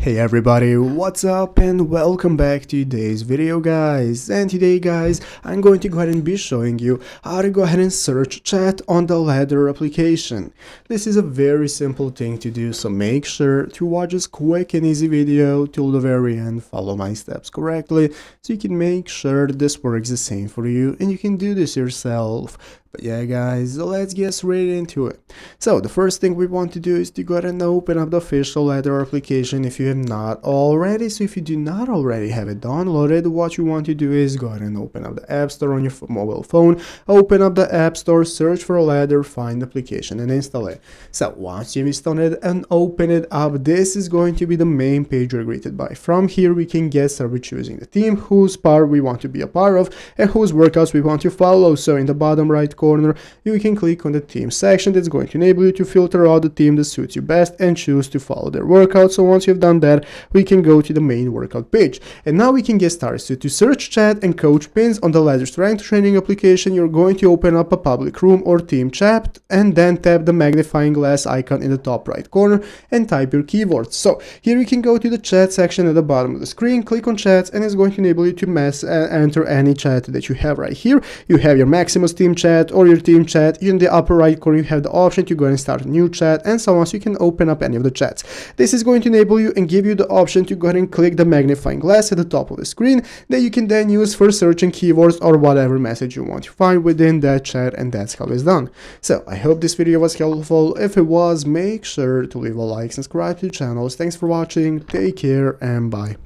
Hey everybody, what's up and welcome back to today's video guys. And today guys, I'm going to go ahead and be showing you how to go ahead and search chat on the Ladder application. This is a very simple thing to do, so make sure to watch this quick and easy video till the very end, follow my steps correctly, so you can make sure that this works the same for you and you can do this yourself. But yeah guys, let's get straight into it. So the first thing we want to do is to go ahead and open up the official Ladder application if you have not already. So if you do not already have it downloaded, what you want to do is go ahead and open up the App Store on your mobile phone, open up the App Store, search for Ladder, find the application and install it. So once you've installed it and open it up, this is going to be the main page we're greeted by. From here we can get started choosing the team, whose part we want to be a part of and whose workouts we want to follow. So in the bottom right corner you can click on the team section. That's going to enable you to filter out the team that suits you best and choose to follow their workout. So once you've done that, we can go to the main workout page and now we can get started. So to search chat and coach pins on the Ladder strength training application, you're going to open up a public room or team chat and then tap the magnifying glass icon in the top right corner and type your keywords. So here you can go to the chat section at the bottom of the screen, click on chats, and it's going to enable you to enter any chat that you have. Right here you have your Maximus team chat or your team chat. In the upper right corner you have the option to go and start a new chat and so on, so you can open up any of the chats. This is going to enable you and give you the option to go ahead and click the magnifying glass at the top of the screen that you can then use for searching keywords or whatever message you want to find within that chat, and that's how it's done. So I hope this video was helpful. If it was, make sure to leave a like, subscribe to the channel. Thanks for watching, take care and bye.